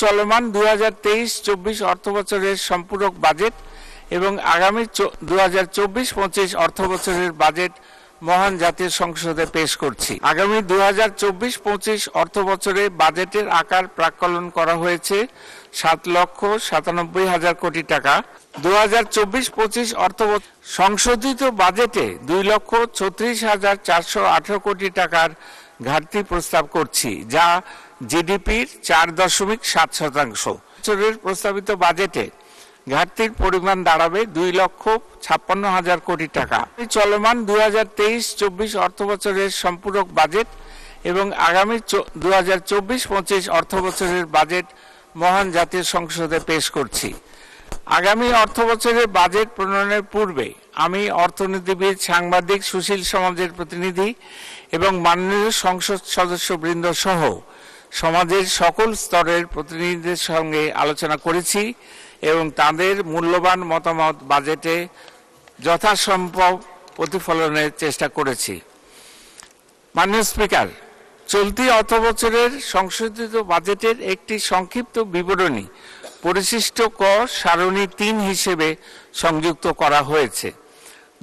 চলমান 2023-24 অর্থবছরের সম্পূরক বাজেট এবং আগামী 2024-25 অর্থবছরের বাজেট মহান জাতীয় সংসদে পেশ করছি। আগামী 2024-25 অর্থবছরে বাজেটের আকার প্রাক্কলন করা হয়েছে 7,97,000 কোটি টাকা। 2024-25 অর্থবছর সংশোধিত বাজেটে 2,36,418 কোটি টাকার ঘাটতি প্রস্তাব করছি, যা জিডিপির 4.7%। বছরের প্রস্তাবিত বাজেটে ঘাটতির পরিমাণ দাঁড়াবে 2,56,000 কোটি টাকা। চলমান 2023-24 অর্থবছরের সম্পূরক বাজেট এবং আগামী 2024-25 অর্থবছরের বাজেট মহান জাতীয় সংসদে পেশ করছি। আগামী অর্থবছরের বাজেট প্রণয়নের পূর্বে আমি অর্থনীতিবিদ, সাংবাদিক, সুশীল সমাজের প্রতিনিধি এবং মাননীয় সংসদ সদস্যবৃন্দ সহ সমাজের সকল স্তরের প্রতিনিধিদের সঙ্গে আলোচনা করেছি এবং তাদের মূল্যবান মতামত বাজেটে যথাসম্ভব প্রতিফলনের চেষ্টা করেছি। মাননীয় স্পিকার, চলতি অর্থবছরের সংশোধিত বাজেটের একটি সংক্ষিপ্ত বিবরণী পরিশিষ্ট ক সারণী 3 হিসেবে সংযুক্ত করা হয়েছে।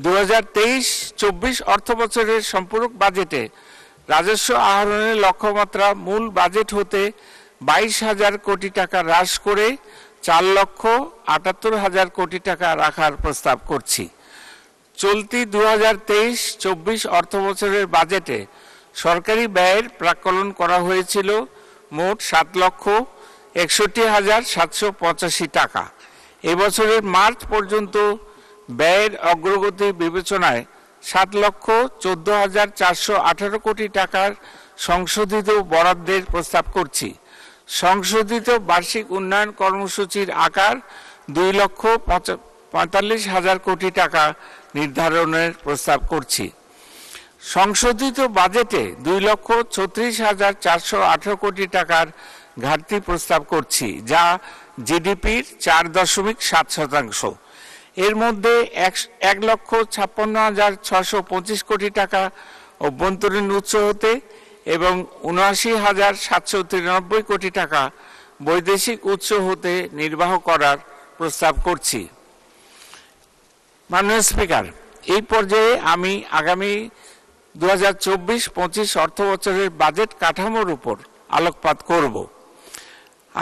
2023-24 অর্থবছরের সম্পূরক বাজেটে রাজস্ব আহরণের লক্ষ্যমাত্রা মূল বাজেট হতে 22,000 কোটি টাকা হ্রাস করে 4,78,000 কোটি টাকা রাখার প্রস্তাব করছি। চলতি 2023-24 অর্থবছরের বাজেটে সরকারি ব্যয়ের প্রাক্কলন করা হয়েছিল মোট 7,61,785 টাকা। এবছরের মার্চ পর্যন্ত ব্যয়ের অগ্রগতি বিবেচনায় 7,14,418 কোটি টাকার সংশোধিত বরাদ্দের প্রস্তাব করছি। সংশোধিত বার্ষিক উন্নয়ন কর্মসূচির আকার 2,45,000 কোটি টাকা নির্ধারণের প্রস্তাব করছি। সংশোধিত বাজেটে 2,36,418 কোটি টাকার ঘাটতি প্রস্তাব করছি, যা জিডিপির 4.7%। এর মধ্যে 1,56,625 কোটি টাকা অভ্যন্তরীণ উৎস হতে এবং 79,793 কোটি টাকা বৈদেশিক উৎস হতে নির্বাহ করার প্রস্তাব করছি। মাননীয় স্পিকার, এই পর্যায়ে আমি আগামী 2024-25 অর্থবছরের বাজেট কাঠামোর উপর আলোকপাত করব।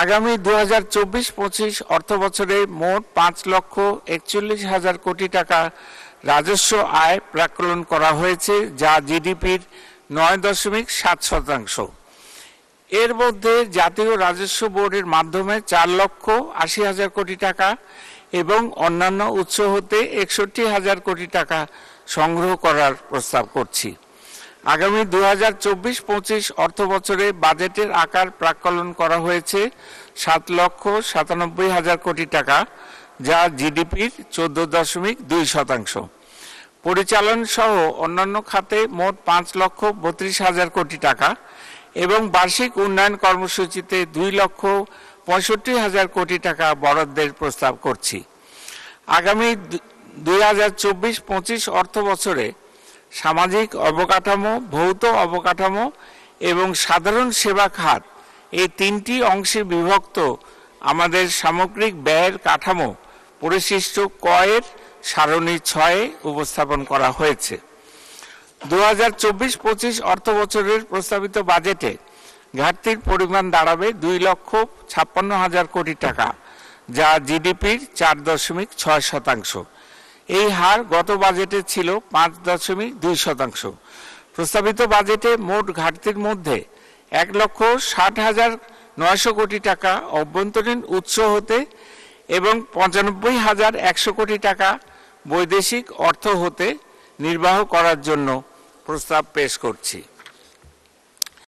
আগামী 2024-25 অর্থবছরে মোট 5,41,000 কোটি টাকা রাজস্ব আয় প্রাক্কলন করা হয়েছে, যা জিডিপির 9.7%। এর মধ্যে জাতীয় রাজস্ব বোর্ডের মাধ্যমে 4,80,000 কোটি টাকা এবং অন্যান্য উৎস হতে 61,000 কোটি টাকা সংগ্রহ করার প্রস্তাব করছি। আগামী 2024-25 অর্থবছরে বাজেটের আকার প্রাক্কলন করা হয়েছে 7,97,000 কোটি টাকা, যা জিডিপির 14.2%। পরিচালন সহ অন্যান্য খাতে মোট 5,32,000 কোটি টাকা এবং বার্ষিক উন্নয়ন কর্মসূচিতে 2,65,000 কোটি টাকা বরাদ্দের প্রস্তাব করছি। আগামী 2024-25 অর্থবছরে সামাজিক অবকাঠামো, ভৌত অবকাঠামো এবং সাধারণ সেবা খাত এই 3টি অংশে বিভক্ত আমাদের সামগ্রিক ব্যয়ের কাঠামো পরিশিষ্ট ক এর সারণী 6 উপস্থাপন করা হয়েছে। 2024-25 অর্থবছরের প্রস্তাবিত বাজেটে ঘাটতির পরিমাণ দাঁড়াবে 2,56,000 কোটি টাকা, যা জিডিপির 4.6%। এই হার গত বাজেটে ছিল 5.2%। প্রস্তাবিত বাজেটে মোট ঘাটতির মধ্যে 1,60,900 কোটি টাকা অভ্যন্তরীণ উৎস হতে এবং 95,100 কোটি টাকা বৈদেশিক অর্থ হতে নির্বাহ করার জন্য প্রস্তাব পেশ করছি।